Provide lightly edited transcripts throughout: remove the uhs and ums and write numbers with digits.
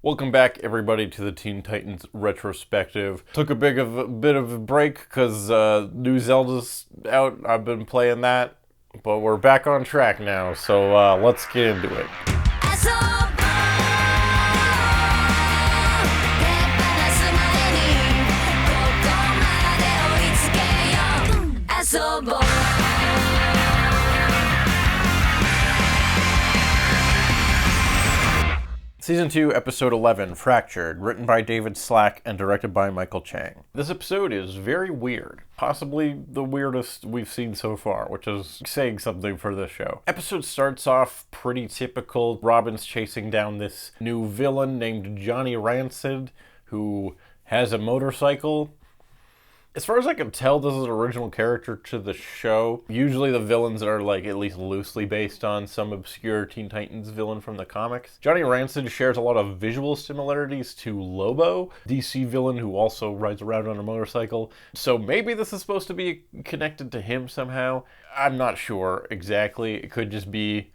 Welcome back, everybody, to the Teen Titans retrospective. Took a bit of a break because new Zelda's out. I've been playing that, but we're back on track now. So let's get into it. Season 2, Episode 11, Fractured, written by David Slack and directed by Michael Chang. This episode is very weird. Possibly the weirdest we've seen so far, which is saying something for this show. Episode starts off pretty typical. Robin's chasing down this new villain named Johnny Rancid, who has a motorcycle. As far as I can tell, this is an original character to the show. Usually the villains are like at least loosely based on some obscure Teen Titans villain from the comics. Johnny Rancid shares a lot of visual similarities to Lobo, DC villain who also rides around on a motorcycle. So maybe this is supposed to be connected to him somehow. I'm not sure exactly. It could just be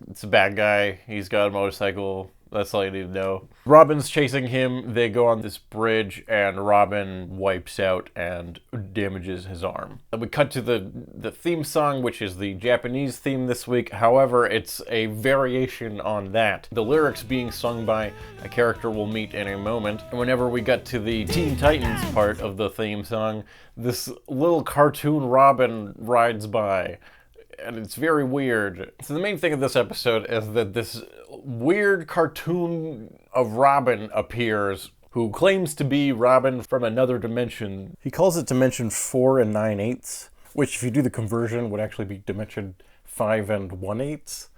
it's a bad guy. He's got a motorcycle. That's all you need to know. Robin's chasing him. They go on this bridge, and Robin wipes out and damages his arm. And we cut to the theme song, which is the Japanese theme this week. However, it's a variation on that. The lyrics being sung by a character we'll meet in a moment. And whenever we get to the Teen Titans part of the theme song, this little cartoon Robin rides by. And it's very weird. So the main thing of this episode is that this weird cartoon of Robin appears, who claims to be Robin from another dimension. He calls it Dimension 4 and 9/8, which if you do the conversion would actually be Dimension 5 and 1/8,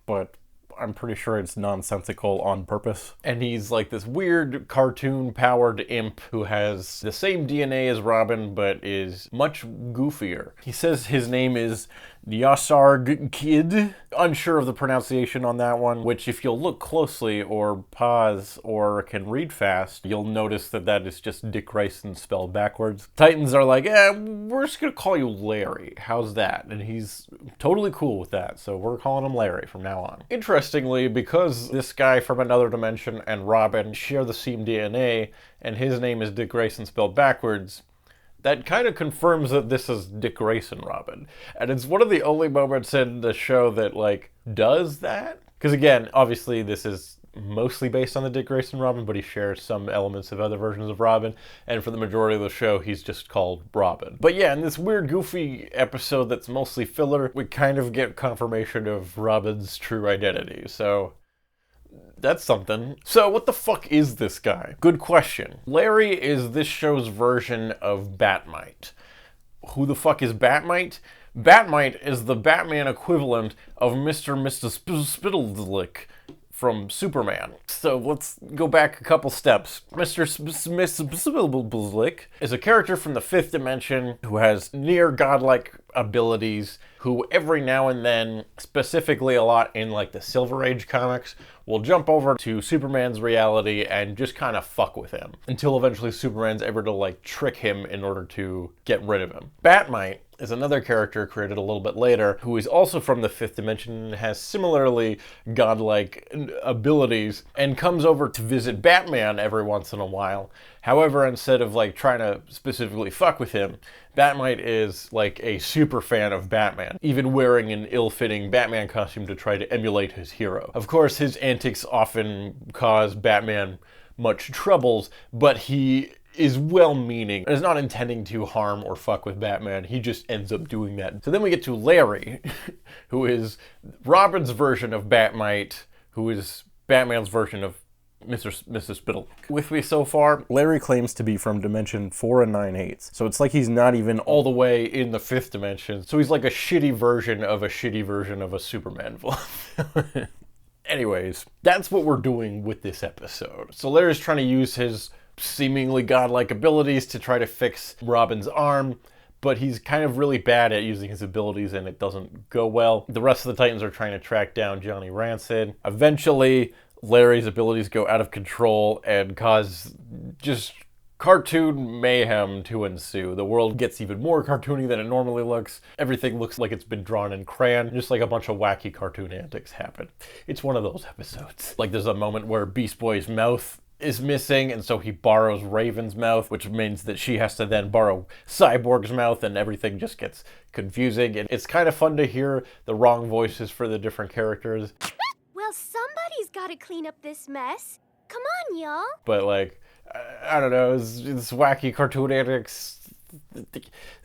but I'm pretty sure it's nonsensical on purpose. And he's like this weird cartoon-powered imp who has the same DNA as Robin, but is much goofier. He says his name is Yasarg Kid. Unsure of the pronunciation on that one, which if you'll look closely or pause or can read fast, you'll notice that that is just Dick Grayson spelled backwards. Titans are like, we're just gonna call you Larry. How's that? And he's totally cool with that, so we're calling him Larry from now on. Interestingly, because this guy from another dimension and Robin share the same DNA, and his name is Dick Grayson spelled backwards, that kind of confirms that this is Dick Grayson Robin. And it's one of the only moments in the show that, like, does that. Because again, obviously this is mostly based on the Dick Grayson Robin, but he shares some elements of other versions of Robin. And for the majority of the show, he's just called Robin. But yeah, in this weird, goofy episode that's mostly filler, we kind of get confirmation of Robin's true identity. So that's something. So what the fuck is this guy? Good question. Larry is this show's version of Bat-Mite. Who the fuck is Bat-Mite? Bat-Mite is the Batman equivalent of Mr. Spittleslick from Superman. So let's go back a couple steps. Mr. Spittleslick is a character from the fifth dimension who has near godlike abilities, who every now and then, specifically a lot in like the Silver Age comics, will jump over to Superman's reality and just kind of fuck with him until eventually Superman's able to like trick him in order to get rid of him. Bat-Mite is another character created a little bit later who is also from the fifth dimension and has similarly godlike abilities and comes over to visit Batman every once in a while. However, instead of like trying to specifically fuck with him, Bat-Mite is like a super fan of Batman, even wearing an ill-fitting Batman costume to try to emulate his hero. Of course, his antics often cause Batman much troubles, but he is well-meaning and is not intending to harm or fuck with Batman. He just ends up doing that. So then we get to Larry, who is Robin's version of Bat-Mite, who is Batman's version of Mr. Spittle. With me so far, Larry claims to be from Dimension 4 and 9/8. So it's like he's not even all the way in the fifth dimension. So he's like a shitty version of a Superman villain. Anyways, that's what we're doing with this episode. So Larry's trying to use his seemingly godlike abilities to try to fix Robin's arm, but he's kind of really bad at using his abilities and it doesn't go well. The rest of the Titans are trying to track down Johnny Rancid. Eventually, Larry's abilities go out of control and cause just cartoon mayhem to ensue. The world gets even more cartoony than it normally looks. Everything looks like it's been drawn in crayon, just like a bunch of wacky cartoon antics happen. It's one of those episodes. Like there's a moment where Beast Boy's mouth is missing, and so he borrows Raven's mouth, which means that she has to then borrow Cyborg's mouth, and everything just gets confusing. And it's kind of fun to hear the wrong voices for the different characters. Well, somebody's got to clean up this mess. Come on, y'all. But like, I don't know, it's wacky cartoon antics.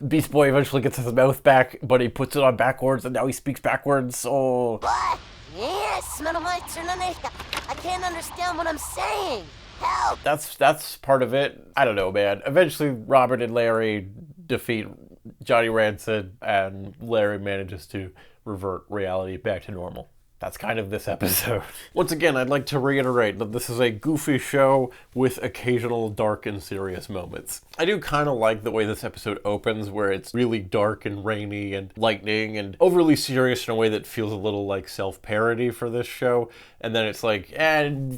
Beast Boy eventually gets his mouth back, but he puts it on backwards, and now he speaks backwards. Oh. What? Yes, I can't understand what I'm saying. Help! That's part of it. I don't know, man. Eventually, Robin and Larry defeat Johnny Rancid, and Larry manages to revert reality back to normal. That's kind of this episode. Once again, I'd like to reiterate that this is a goofy show with occasional dark and serious moments. I do kind of like the way this episode opens, where it's really dark and rainy and lightning and overly serious in a way that feels a little like self-parody for this show. And then it's like,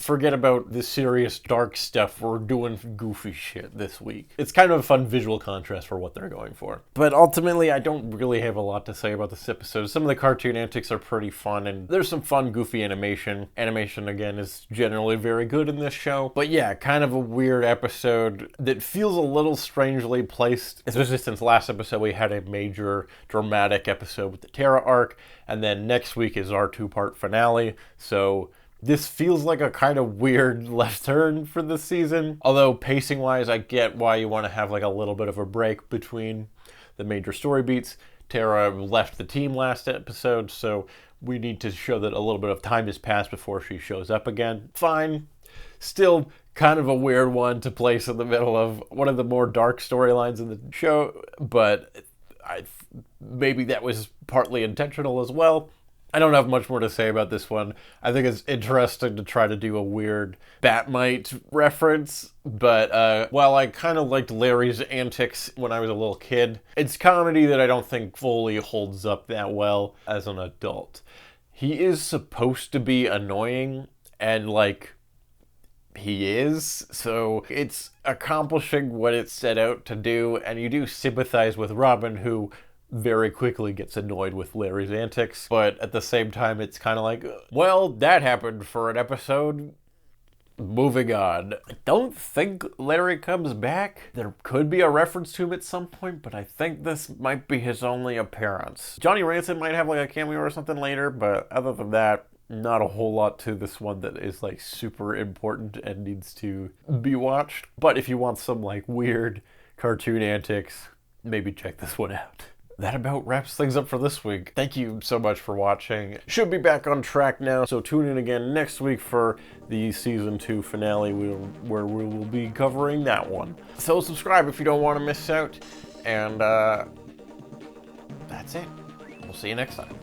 forget about the serious dark stuff, we're doing goofy shit this week. It's kind of a fun visual contrast for what they're going for. But ultimately, I don't really have a lot to say about this episode. Some of the cartoon antics are pretty fun, and there's some fun, goofy animation. Animation, again, is generally very good in this show. But yeah, kind of a weird episode that feels a little strangely placed, especially since last episode we had a major dramatic episode with the Terra arc, and then next week is our two-part finale. So this feels like a kind of weird left turn for this season. Although pacing-wise, I get why you want to have like a little bit of a break between the major story beats. Terra left the team last episode, so we need to show that a little bit of time has passed before she shows up again. Fine. Still kind of a weird one to place in the middle of one of the more dark storylines in the show, but maybe that was partly intentional as well. I don't have much more to say about this one. I think it's interesting to try to do a weird Bat-Mite reference, but while I kind of liked Larry's antics when I was a little kid, it's comedy that I don't think fully holds up that well as an adult. He is supposed to be annoying, and like, he is, so it's accomplishing what it set out to do, and you do sympathize with Robin, who very quickly gets annoyed with Larry's antics, but at the same time it's kind of like, well, that happened for an episode. Moving on. I don't think Larry comes back. There could be a reference to him at some point, but I think this might be his only appearance. Johnny Rancid might have like a cameo or something later, but other than that, not a whole lot to this one that is like super important and needs to be watched. But if you want some like weird cartoon antics, maybe check this one out. That about wraps things up for this week. Thank you so much for watching. Should be back on track now, so tune in again next week for the Season 2 finale where we will be covering that one. So subscribe if you don't want to miss out, and that's it. We'll see you next time.